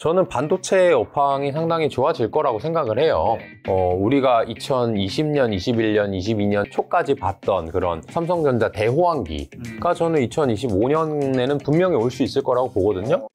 저는 반도체 업황이 상당히 좋아질 거라고 생각을 해요. 우리가 2020년, 21년, 22년 초까지 봤던 그런 삼성전자 대호황기가 저는 2025년에는 분명히 올 수 있을 거라고 보거든요.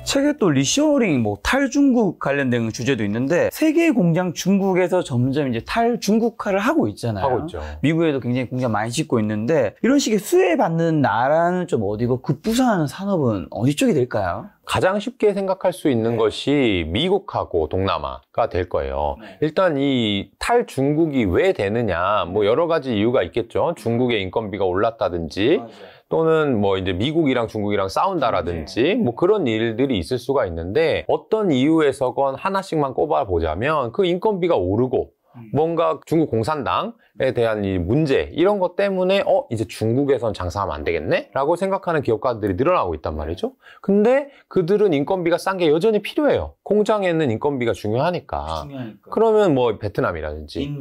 최근에 또 리쇼어링, 탈중국 관련된 주제도 있는데 세계 공장 중국에서 점점 이제 탈중국화를 하고 있잖아요. 하고 있죠. 미국에도 굉장히 공장 많이 짓고 있는데 이런 식의 수혜받는 나라는 좀 어디고 급부상하는 산업은 어디 쪽이 될까요? 가장 쉽게 생각할 수 있는 것이 미국하고 동남아가 될 거예요. 일단 이 탈중국이 왜 되느냐, 여러 가지 이유가 있겠죠. 중국의 인건비가 올랐다든지 또는 이제 미국이랑 중국이랑 싸운다라든지 그런 일들이 있을 수가 있는데, 어떤 이유에서건 하나씩만 꼽아보자면 그 인건비가 오르고 뭔가 중국 공산당에 대한 이 문제, 이런 것 때문에 이제 중국에선 장사하면 안 되겠네? 라고 생각하는 기업가들이 늘어나고 있단 말이죠. 근데 그들은 인건비가 싼 게 여전히 필요해요. 공장에는 인건비가 중요하니까. 그러면 베트남이라든지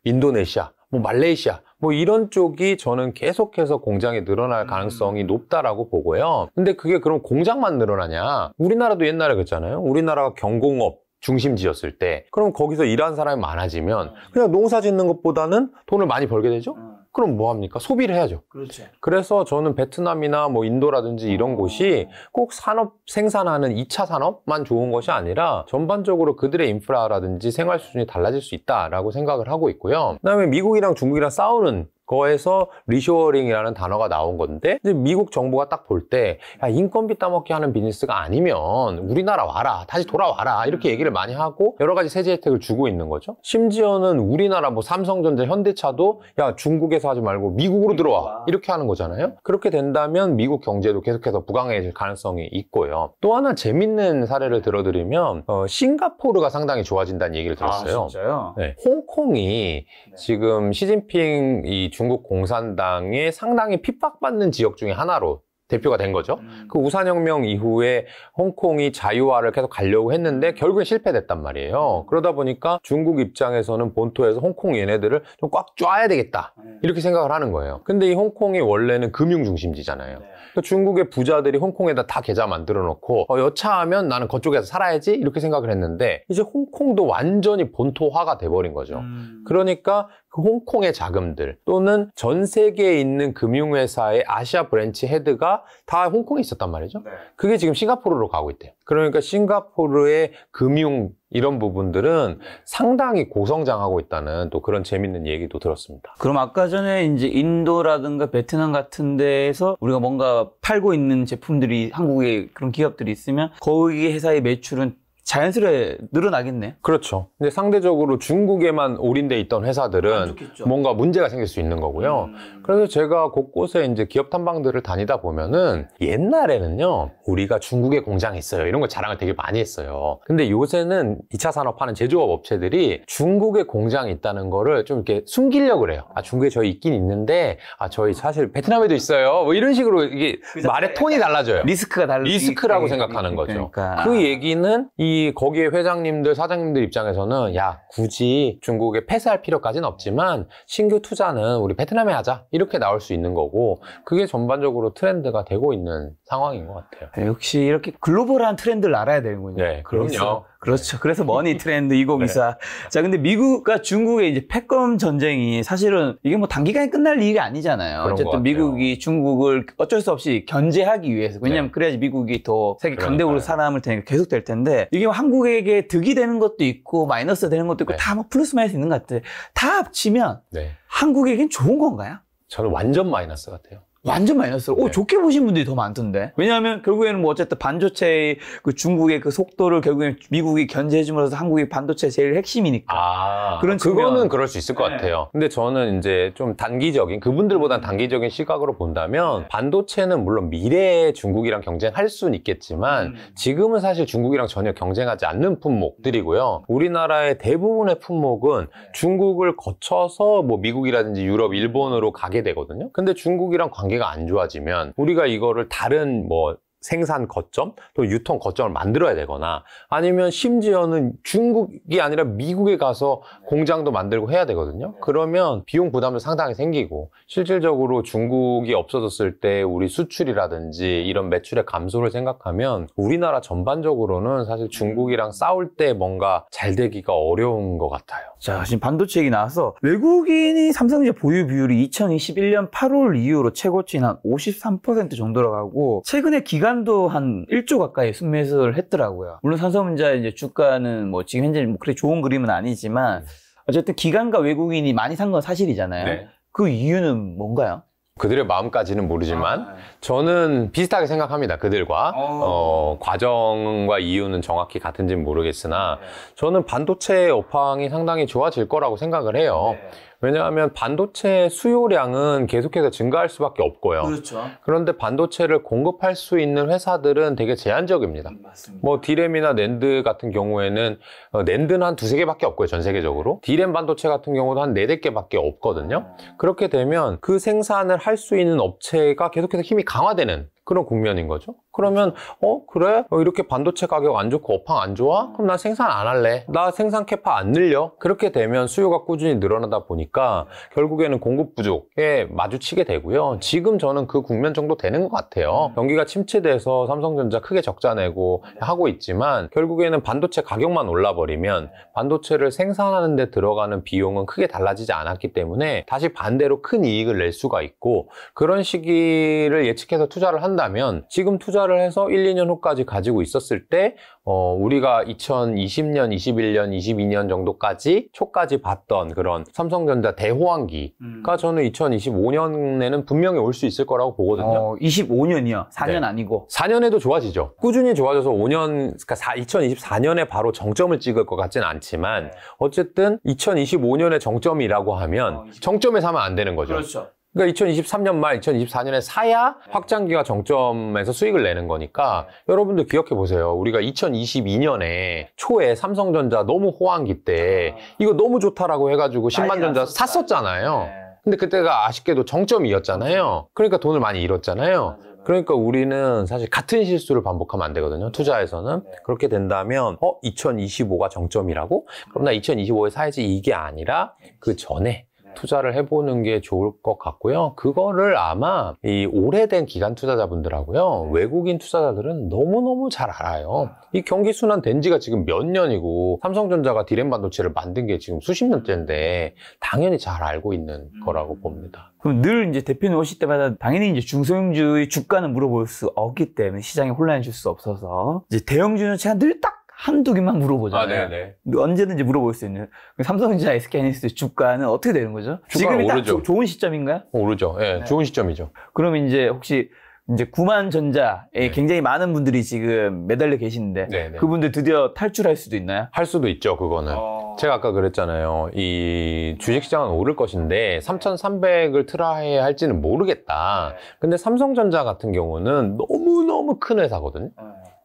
인도네시아, 말레이시아, 이런 쪽이 저는 계속해서 공장이 늘어날 가능성이 높다라고 보고요. 근데 그게 그럼 공장만 늘어나냐? 우리나라도 옛날에 그랬잖아요. 우리나라가 경공업 중심지였을 때, 그럼 거기서 일하는 사람이 많아지면 그냥 농사 짓는 것보다는 돈을 많이 벌게 되죠? 그럼 뭐 합니까? 소비를 해야죠. 그렇죠. 그래서 저는 베트남이나 인도라든지 이런 곳이 꼭 산업 생산하는 2차 산업만 좋은 것이 아니라 전반적으로 그들의 인프라라든지 생활 수준이 달라질 수 있다라고 생각을 하고 있고요. 그다음에 미국이랑 중국이랑 싸우는 거에서 리쇼어링이라는 단어가 나온 건데, 이제 미국 정부가 딱 볼 때 인건비 따먹게 하는 비즈니스가 아니면 우리나라 와라, 다시 돌아와라, 이렇게 얘기를 많이 하고 여러 가지 세제 혜택을 주고 있는 거죠. 심지어는 우리나라 삼성전자, 현대차도 야, 중국에서 하지 말고 미국으로 들어와, 이렇게 하는 거잖아요. 그렇게 된다면 미국 경제도 계속해서 부강해질 가능성이 있고요. 또 하나 재밌는 사례를 들어드리면 싱가포르가 상당히 좋아진다는 얘기를 들었어요. 아, 진짜요? 네. 홍콩이 지금 시진핑 이 중국 공산당에 상당히 핍박받는 지역 중에 하나로 대표가 된 거죠. 그 우산혁명 이후에 홍콩이 자유화를 계속 가려고 했는데 결국엔 실패됐단 말이에요. 그러다 보니까 중국 입장에서는 본토에서 홍콩 얘네들을 좀 꽉 쫙야 되겠다, 이렇게 생각을 하는 거예요. 근데 이 홍콩이 원래는 금융 중심지잖아요. 그러니까 중국의 부자들이 홍콩에다 다 계좌 만들어 놓고 여차하면 나는 그쪽에서 살아야지, 이렇게 생각을 했는데 이제 홍콩도 완전히 본토화가 돼버린 거죠. 그러니까 그 홍콩의 자금들 또는 전 세계에 있는 금융회사의 아시아 브랜치 헤드가 다 홍콩에 있었단 말이죠. 그게 지금 싱가포르로 가고 있대요. 그러니까 싱가포르의 금융 이런 부분들은 상당히 고성장하고 있다는 또 그런 재밌는 얘기도 들었습니다. 그럼 아까 전에 이제 인도라든가 베트남 같은 데에서 우리가 뭔가 팔고 있는 제품들이 한국에 그런 기업들이 있으면 거기 회사의 매출은 자연스레 늘어나겠네. 그렇죠. 근데 상대적으로 중국에만 올인돼 있던 회사들은 뭔가 문제가 생길 수 있는 거고요. 그래서 제가 곳곳에 이제 기업 탐방들을 다니다 보면은 옛날에는요, 우리가 중국에 공장이 있어요, 이런 거 자랑을 되게 많이 했어요. 근데 요새는 2차 산업 하는 제조업 업체들이 중국에 공장이 있다는 거를 좀 이렇게 숨기려고 그래요. 중국에 저희 있긴 있는데 저희 사실 베트남에도 있어요, 이런 식으로 이게 말의 톤이 달라져요. 리스크라고 생각하는 거죠. 그러니까. 그 얘기는 거기에 회장님들, 사장님들 입장에서는 야, 굳이 중국에 폐쇄할 필요까지는 없지만 신규 투자는 우리 베트남에 하자, 이렇게 나올 수 있는 거고, 그게 전반적으로 트렌드가 되고 있는 상황인 것 같아요. 역시 이렇게 글로벌한 트렌드를 알아야 되는군요. 네, 그럼요. 그렇죠. 그래서 머니 트렌드 2024. 네. 자, 근데 미국과 중국의 이제 패권 전쟁이 사실은 이게 단기간에 끝날 일이 아니잖아요. 어쨌든 미국이 중국을 어쩔 수 없이 견제하기 위해서, 왜냐면 그래야지 미국이 더 세계 강대국으로 살아남을 테니까 계속 될 텐데, 이게 한국에게 득이 되는 것도 있고 마이너스 되는 것도 있고 다 플러스 마이너스 있는 것 같아요. 다 합치면 한국에겐 좋은 건가요? 저는 완전 마이너스 같아요. 완전 마이너스. 좋게 보신 분들이 더 많던데. 왜냐하면 결국에는 어쨌든 반도체의 그 중국의 그 속도를 결국엔 미국이 견제해줌으로써 한국이 반도체 제일 핵심이니까. 그거는 그럴 수 있을 것 같아요. 근데 저는 이제 좀 단기적인, 그분들보단 단기적인 시각으로 본다면 반도체는 물론 미래에 중국이랑 경쟁할 수는 있겠지만 지금은 사실 중국이랑 전혀 경쟁하지 않는 품목들이고요. 우리나라의 대부분의 품목은 중국을 거쳐서 미국이라든지 유럽, 일본으로 가게 되거든요. 근데 중국이랑 관계가 안 좋아지면 우리가 이거를 다른 생산 거점 또 유통 거점을 만들어야 되거나 아니면 심지어는 중국이 아니라 미국에 가서 공장도 만들고 해야 되거든요. 그러면 비용 부담도 상당히 생기고 실질적으로 중국이 없어졌을 때 우리 수출이라든지 이런 매출의 감소를 생각하면 우리나라 전반적으로는 사실 중국이랑 싸울 때 뭔가 잘 되기가 어려운 것 같아요. 자, 지금 반도체 얘기 나와서 외국인이 삼성전자 보유 비율이 2021년 8월 이후로 최고치인 한 53% 정도로 가고 최근에 기간도 한 1조 가까이 순매수를 했더라고요. 물론 삼성전자 이제 주가는 뭐 지금 현재 뭐 그렇게 좋은 그림은 아니지만 어쨌든 기관과 외국인이 많이 산 건 사실이잖아요. 네. 그 이유는 뭔가요? 그들의 마음까지는 모르지만 저는 비슷하게 생각합니다. 그들과 과정과 이유는 정확히 같은지는 모르겠으나 저는 반도체 업황이 상당히 좋아질 거라고 생각을 해요. 왜냐하면 반도체 수요량은 계속해서 증가할 수밖에 없고요. 그렇죠. 그런데 반도체를 공급할 수 있는 회사들은 되게 제한적입니다. 맞습니다. 뭐 디램이나 낸드 같은 경우에는 낸드는 한 두세 개밖에 없고요. 전 세계적으로. 디램 반도체 같은 경우도 한 네댓 개밖에 없거든요. 그렇게 되면 그 생산을 할 수 있는 업체가 계속해서 힘이 강화되는 그런 국면인 거죠. 그러면 그래? 이렇게 반도체 가격 안 좋고 업황 안 좋아? 그럼 나 생산 안 할래. 나 생산 캐파 안 늘려. 그렇게 되면 수요가 꾸준히 늘어나다 보니까 결국에는 공급 부족에 마주치게 되고요. 지금 저는 그 국면 정도 되는 것 같아요. 경기가 침체돼서 삼성전자 크게 적자 내고 하고 있지만 결국에는 반도체 가격만 올라버리면 반도체를 생산하는 데 들어가는 비용은 크게 달라지지 않았기 때문에 다시 반대로 큰 이익을 낼 수가 있고 그런 시기를 예측해서 투자를 한다면 지금 투자를 해서 1, 2년 후까지 가지고 있었을 때 우리가 2020년, 21년, 22년 정도까지 초까지 봤던 그런 삼성전자 대호황기가 저는 2025년에는 분명히 올 수 있을 거라고 보거든요. 25년이요? 4년 네. 아니고? 4년에도 좋아지죠. 꾸준히 좋아져서 5년, 그러니까 2024년에 바로 정점을 찍을 것 같지는 않지만 어쨌든 2025년에 정점이라고 하면 정점에 사면 안 되는 거죠. 그렇죠. 그러니까 2023년 말 2024년에 사야 확장기가 정점에서 수익을 내는 거니까 여러분들 기억해 보세요. 우리가 2022년에 초에 삼성전자 너무 호황기 때 이거 너무 좋다라고 해가지고 10만 전자 샀었잖아요. 근데 그때가 아쉽게도 정점이었잖아요. 그러니까 돈을 많이 잃었잖아요. 그러니까 우리는 사실 같은 실수를 반복하면 안 되거든요. 투자에서는. 그렇게 된다면 2025가 정점이라고? 그럼 나 2025에 사야지 이게 아니라 그 전에 투자를 해보는 게 좋을 것 같고요. 그거를 아마 이 오래된 기관 투자자분들하고요. 외국인 투자자들은 너무너무 잘 알아요. 이 경기 순환 된 지가 지금 몇 년이고 삼성전자가 디램 반도체를 만든 게 지금 수십 년째인데 당연히 잘 알고 있는 거라고 봅니다. 그럼 늘 이제 대표님 오실 때마다 당연히 이제 중소형주의 주가는 물어볼 수 없기 때문에 시장에 혼란이 줄 수 없어서 이제 대형주는 제가 늘 딱 한두 개만 물어보잖아요. 네네. 언제든지 물어볼 수 있는. 삼성전자, SK하이닉스 주가는 어떻게 되는 거죠? 지금이 딱 좋은 시점인가요? 오르죠. 예, 네. 좋은 시점이죠. 그럼 이제 혹시 이제 9만 전자에 굉장히 많은 분들이 지금 매달려 계시는데 네네. 그분들 드디어 탈출할 수도 있나요? 할 수도 있죠, 그거는. 제가 아까 그랬잖아요. 이 주식시장은 오를 것인데 3,300을 트라이 할지는 모르겠다. 근데 삼성전자 같은 경우는 너무너무 큰 회사거든요.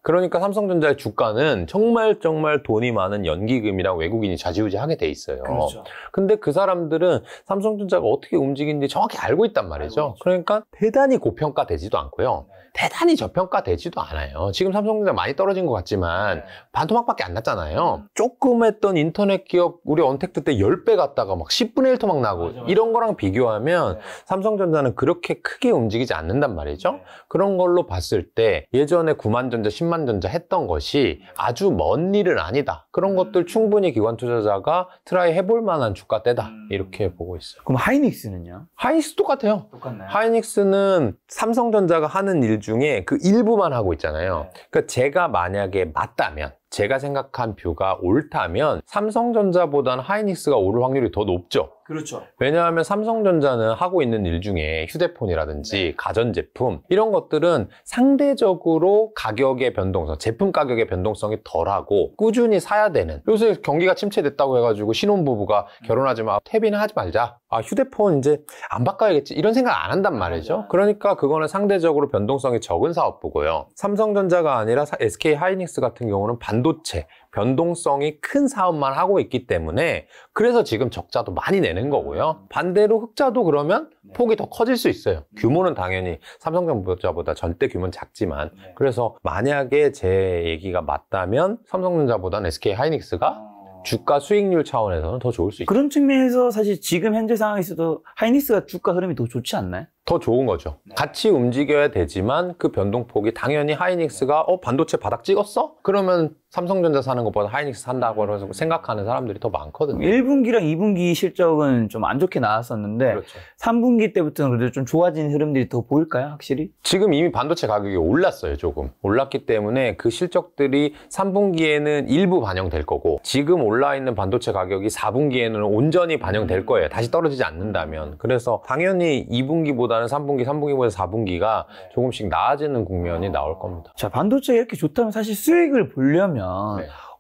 그러니까 삼성전자의 주가는 정말 돈이 많은 연기금이랑 외국인이 좌지우지하게 돼 있어요. 그렇죠. 근데 그 사람들은 삼성전자가 어떻게 움직이는지 정확히 알고 있단 말이죠. 그러니까 대단히 고평가되지도 않고요. 대단히 저평가되지도 않아요. 지금 삼성전자 많이 떨어진 것 같지만 반토막밖에 안 났잖아요. 조금 했던 인터넷 기업 우리 언택트 때 10배 갔다가 막 10분의 1토막 나고 이런 거랑 비교하면 삼성전자는 그렇게 크게 움직이지 않는단 말이죠. 그런 걸로 봤을 때 예전에 9만 전자, 10만 전자 했던 것이 아주 먼 일은 아니다. 그런 것들 충분히 기관 투자자가 트라이 해볼 만한 주가대다. 이렇게 보고 있어요. 그럼 하이닉스는요? 하이닉스 똑같아요. 똑같나요? 하이닉스는 삼성전자가 하는 일 중에 그 일부만 하고 있잖아요. 그러니까 제가 만약에 맞다면 제가 생각한 뷰가 옳다면 삼성전자보다는 하이닉스가 오를 확률이 더 높죠. 그렇죠. 왜냐하면 삼성전자는 하고 있는 일 중에 휴대폰이라든지 가전제품 이런 것들은 상대적으로 가격의 변동성, 제품 가격의 변동성이 덜하고 꾸준히 사야 되는 요새 경기가 침체됐다고 해가지고 신혼부부가 결혼하지 마, 퇴비는 하지 말자. 휴대폰 이제 안 바꿔야겠지 이런 생각 안 한단 말이죠. 그러니까 그거는 상대적으로 변동성이 적은 사업부고요. 삼성전자가 아니라 SK 하이닉스 같은 경우는 반도체 반도체, 변동성이 큰 사업만 하고 있기 때문에 그래서 지금 적자도 많이 내는 거고요. 반대로 흑자도 그러면 폭이 더 커질 수 있어요. 규모는 당연히 삼성전자보다 전대 규모는 작지만 그래서 만약에 제 얘기가 맞다면 삼성전자보다는 SK하이닉스가 주가 수익률 차원에서는 더 좋을 수 있죠. 그런 측면에서 사실 지금 현재 상황에서도 하이닉스가 주가 흐름이 더 좋지 않나요? 더 좋은 거죠. 같이 움직여야 되지만 그 변동폭이 당연히 하이닉스가 반도체 바닥 찍었어? 그러면 삼성전자 사는 것보다 하이닉스 산다고 생각하는 사람들이 더 많거든요. 1분기랑 2분기 실적은 좀 안 좋게 나왔었는데 그렇죠. 3분기 때부터는 그래도 좀 좋아진 흐름들이 더 보일까요? 확실히? 지금 이미 반도체 가격이 올랐어요. 조금 올랐기 때문에 그 실적들이 3분기에는 일부 반영될 거고 지금 올라 있는 반도체 가격이 4분기에는 온전히 반영될 거예요. 다시 떨어지지 않는다면. 그래서 당연히 2분기보다는 3분기, 3분기보다 4분기가 조금씩 나아지는 국면이 나올 겁니다. 자, 반도체가 이렇게 좋다면 사실 수익을 보려면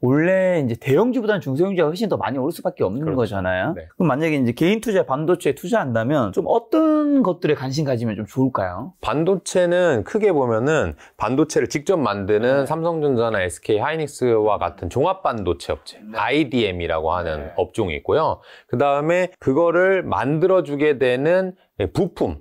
원래 이제 대형주보다는 중소형주가 훨씬 더 많이 오를 수밖에 없는 그렇죠. 거잖아요. 네. 그럼 만약에 이제 개인 투자 반도체에 투자한다면 좀 어떤 것들에 관심 가지면 좀 좋을까요? 반도체는 크게 보면은 반도체를 직접 만드는 삼성전자나 SK하이닉스와 같은 종합 반도체 업체, IDM이라고 하는 업종이 있고요. 그 다음에 그거를 만들어주게 되는 부품,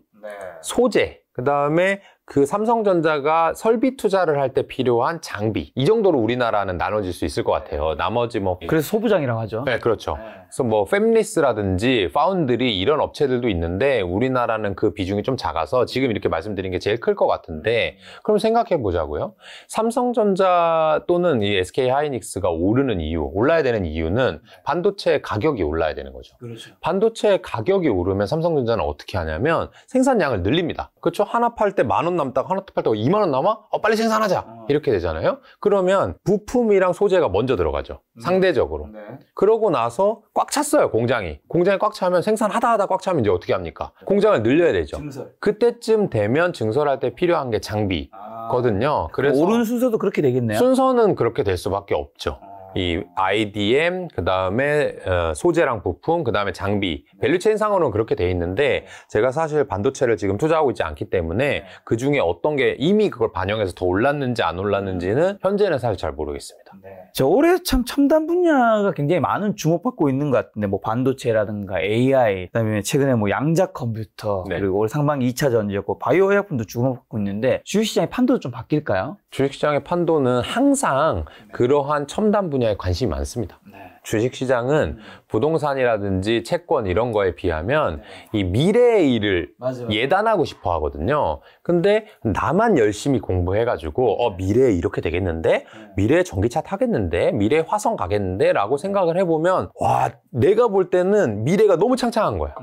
소재, 그 다음에 그 삼성전자가 설비 투자를 할 때 필요한 장비 이 정도로 우리나라는 나눠질 수 있을 것 같아요. 나머지 뭐 그래서 소부장이라고 하죠. 네, 그렇죠. 그래서 뭐 팹리스라든지 파운드리 이런 업체들도 있는데 우리나라는 그 비중이 좀 작아서 지금 이렇게 말씀드린 게 제일 클 것 같은데 그럼 생각해 보자고요. 삼성전자 또는 이 SK하이닉스가 오르는 이유, 올라야 되는 이유는 반도체 가격이 올라야 되는 거죠. 그렇죠. 반도체 가격이 오르면 삼성전자는 어떻게 하냐면 생산량을 늘립니다. 그렇죠? 하나 팔 때 10,000원 남다가 하나 팔 때 20,000원 남아? 빨리 생산하자. 이렇게 되잖아요. 그러면 부품이랑 소재가 먼저 들어가죠. 상대적으로. 그러고 나서 꽉 찼어요, 공장이. 공장이 꽉 차면 생산하다 꽉 차면 이제 어떻게 합니까? 공장을 늘려야 되죠. 증설. 그때쯤 되면 증설할 때 필요한 게 장비거든요. 그래서 오른 순서도 그렇게 되겠네요. 순서는 그렇게 될 수밖에 없죠. 이 IDM, 그 다음에 소재랑 부품, 그 다음에 장비, 밸류체인 상으로는 그렇게 돼 있는데 제가 사실 반도체를 지금 투자하고 있지 않기 때문에 그 중에 어떤 게 이미 그걸 반영해서 더 올랐는지 안 올랐는지는 현재는 사실 잘 모르겠습니다. 자, 올해 참 첨단 분야가 굉장히 많은 주목받고 있는 것 같은데 뭐 반도체라든가 AI, 그다음에 최근에 뭐 양자 컴퓨터, 그리고 올 상반기 2차 전지였고 바이오 의약품도 주목받고 있는데 주식시장의 판도도 좀 바뀔까요? 주식시장의 판도는 항상 그러한 첨단 분야에 관심이 많습니다. 주식시장은 부동산이라든지 채권 이런 거에 비하면 이 미래의 일을 예단하고 싶어 하거든요. 근데 나만 열심히 공부해가지고 미래에 이렇게 되겠는데? 미래에 전기차 타겠는데? 미래에 화성 가겠는데? 라고 생각을 해보면 와, 내가 볼 때는 미래가 너무 창창한 거야.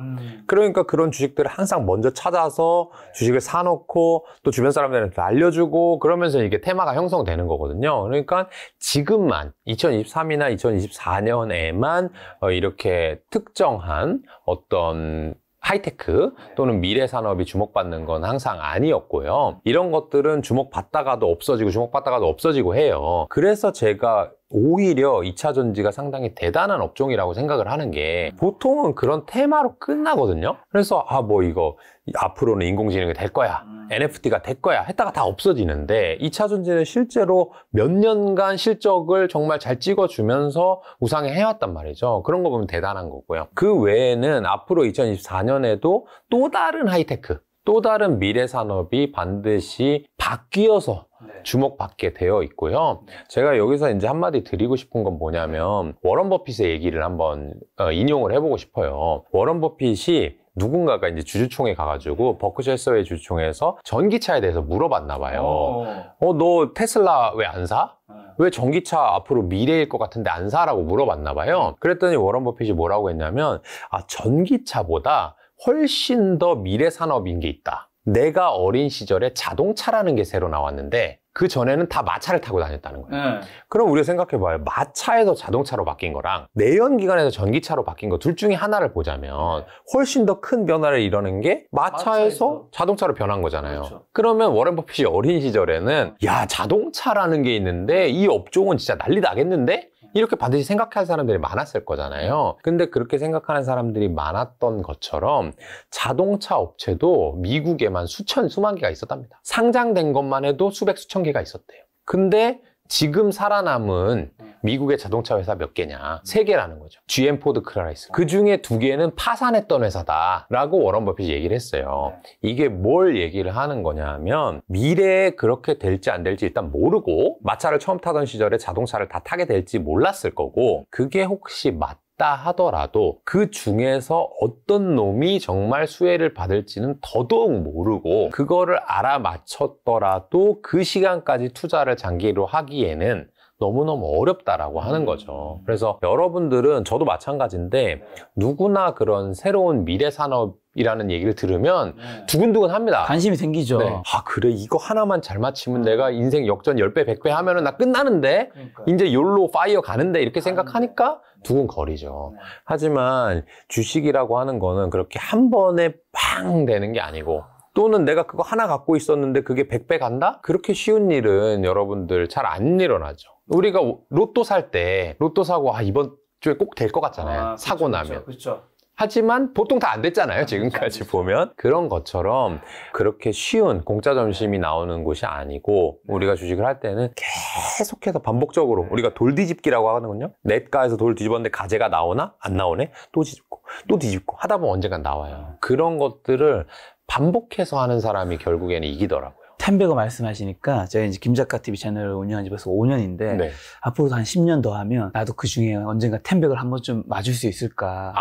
그러니까 그런 주식들을 항상 먼저 찾아서 주식을 사놓고 또 주변 사람들한테 알려주고 그러면서 이게 테마가 형성되는 거거든요. 그러니까 지금만 2023이나 2024년에만 이렇게 특정한 어떤 하이테크 또는 미래 산업이 주목받는 건 항상 아니었고요. 이런 것들은 주목받다가도 없어지고 주목받다가도 없어지고 해요. 그래서 제가 오히려 2차 전지가 상당히 대단한 업종이라고 생각을 하는 게 보통은 그런 테마로 끝나거든요. 그래서 뭐 이거 앞으로는 인공지능이 될 거야, NFT가 될 거야 했다가 다 없어지는데 2차 전지는 실제로 몇 년간 실적을 정말 잘 찍어주면서 우상해 해왔단 말이죠. 그런 거 보면 대단한 거고요. 그 외에는 앞으로 2024년에도 또 다른 하이테크, 또 다른 미래 산업이 반드시 바뀌어서 주목받게 되어 있고요. 제가 여기서 이제 한마디 드리고 싶은 건 뭐냐면 워런 버핏의 얘기를 한번 인용을 해보고 싶어요. 워런 버핏이 누군가가 이제 주주총회 가가지고 버크셔 해서웨이 주주총회에서 전기차에 대해서 물어봤나 봐요. 너 테슬라 왜 안 사? 왜 전기차 앞으로 미래일 것 같은데 안 사라고 물어봤나 봐요. 그랬더니 워런 버핏이 뭐라고 했냐면 전기차보다 훨씬 더 미래 산업인 게 있다. 내가 어린 시절에 자동차라는 게 새로 나왔는데 그 전에는 다 마차를 타고 다녔다는 거예요. 그럼 우리가 생각해봐요. 마차에서 자동차로 바뀐 거랑 내연기관에서 전기차로 바뀐 거 둘 중에 하나를 보자면 훨씬 더 큰 변화를 이루는 게 마차에서 자동차로 변한 거잖아요. 그렇죠. 그러면 워런 버핏이 어린 시절에는 야, 자동차라는 게 있는데 이 업종은 진짜 난리 나겠는데? 이렇게 반드시 생각할 사람들이 많았을 거잖아요. 근데 그렇게 생각하는 사람들이 많았던 것처럼 자동차 업체도 미국에만 수만 개가 있었답니다. 상장된 것만 해도 수백 수천 개가 있었대요. 근데 지금 살아남은 미국의 자동차 회사 몇 개냐? 3개라는 거죠. GM, 포드, 크라이슬러. 그 중에 2개는 파산했던 회사다라고 워런 버핏이 얘기를 했어요. 이게 뭘 얘기를 하는 거냐면 미래에 그렇게 될지 안 될지 일단 모르고 마차를 처음 타던 시절에 자동차를 다 타게 될지 몰랐을 거고 그게 혹시 맞다 하더라도 그 중에서 어떤 놈이 정말 수혜를 받을지는 더더욱 모르고 그거를 알아맞혔더라도 그 시간까지 투자를 장기로 하기에는 너무너무 어렵다라고 하는 거죠. 그래서 여러분들은 저도 마찬가지인데 누구나 그런 새로운 미래 산업이라는 얘기를 들으면 두근두근 합니다. 관심이 생기죠. 네. 아 그래 이거 하나만 잘 맞히면 내가 인생 역전 10배 100배 하면은 나 끝나는데 이제 욜로 파이어 가는데 이렇게 생각하니까 두근거리죠. 하지만 주식이라고 하는 거는 그렇게 한 번에 팡 되는 게 아니고 또는 내가 그거 하나 갖고 있었는데 그게 100배 간다? 그렇게 쉬운 일은 여러분들 잘 안 일어나죠. 우리가 로또 살 때 로또 사고 이번 주에 꼭 될 것 같잖아요. 사고 나면. 그쵸. 하지만 보통 다 안 됐잖아요. 지금까지 보면. 그런 것처럼 그렇게 쉬운 공짜 점심이 나오는 곳이 아니고 우리가 주식을 할 때는 계속해서 반복적으로 우리가 돌 뒤집기라고 하거든요. 냇가에서 돌 뒤집었는데 가재가 나오나? 안 나오네? 또 뒤집고 또 뒤집고 하다 보면 언젠간 나와요. 그런 것들을 반복해서 하는 사람이 결국에는 이기더라고요. 텐베거 말씀하시니까 제가 이제 김작가 TV 채널을 운영한 지 벌써 5년인데 네. 앞으로도 한 10년 더 하면 나도 그 중에 언젠가 텐베거를 한 번쯤 맞을 수 있을까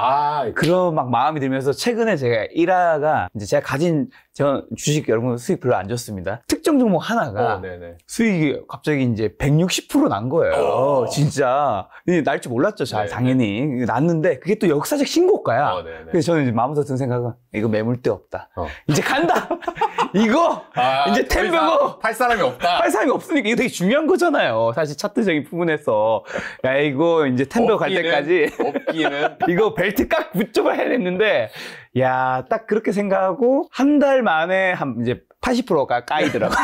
그런 막 마음이 들면서 최근에 제가 1화가 이제 제가 가진 저 주식 여러분 수익 별로 안 좋습니다. 특정 종목 하나가 수익이 갑자기 이제 160% 난 거예요. 진짜 날 줄 몰랐죠. 당연히 났는데 그게 또 역사적 신고가야. 그래서 저는 이제 마음속으로 든 생각은 이거 매물대 없다. 이제 간다. 이거 이제 텐베거 팔 사람이 없다. 팔 사람이 없으니까 이거 되게 중요한 거잖아요. 사실 차트적인 부분에서 야 이거 이제 텐베거 갈 때까지 없기는 이거 벨트 깍 붙여봐야 했는데 야 딱 그렇게 생각하고 한 달 만에 이제 80%가 까이더라고요.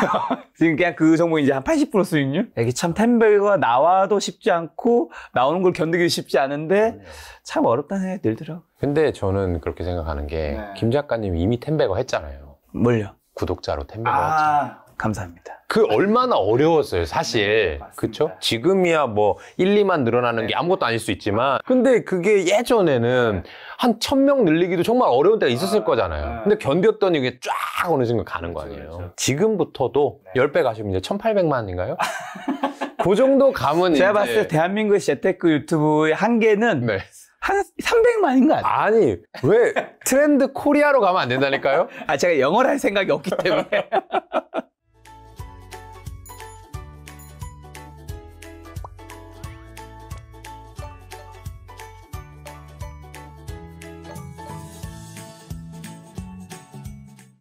지금 그냥 그 종목 이제 한 80% 수익률? 이게 참 텐베거가 나와도 쉽지 않고 나오는 걸 견디기 쉽지 않은데 참 어렵다는 생각이 들더라고요. 근데 저는 그렇게 생각하는 게 김 작가님 이미 텐베거 했잖아요. 뭘요? 구독자로 텐베거 했잖아요. 감사합니다. 그 얼마나 어려웠어요, 사실. 그쵸? 지금이야 뭐 1, 2만 늘어나는 게 아무것도 아닐 수 있지만 근데 그게 예전에는 한 1000명 늘리기도 정말 어려운 때가 있었을 거잖아요. 근데 견뎠더니 이게 쫙 어느 순간 가는 거 아니에요. 지금부터도 10배 가시면 이제 1800만인가요? 그 정도 감은 제가 이제 봤을 때 대한민국 재테크 유튜브의 한계는 한 300만인 거 아니에요? 아니 왜 트렌드 코리아로 가면 안 된다니까요? 제가 영어를 할 생각이 없기 때문에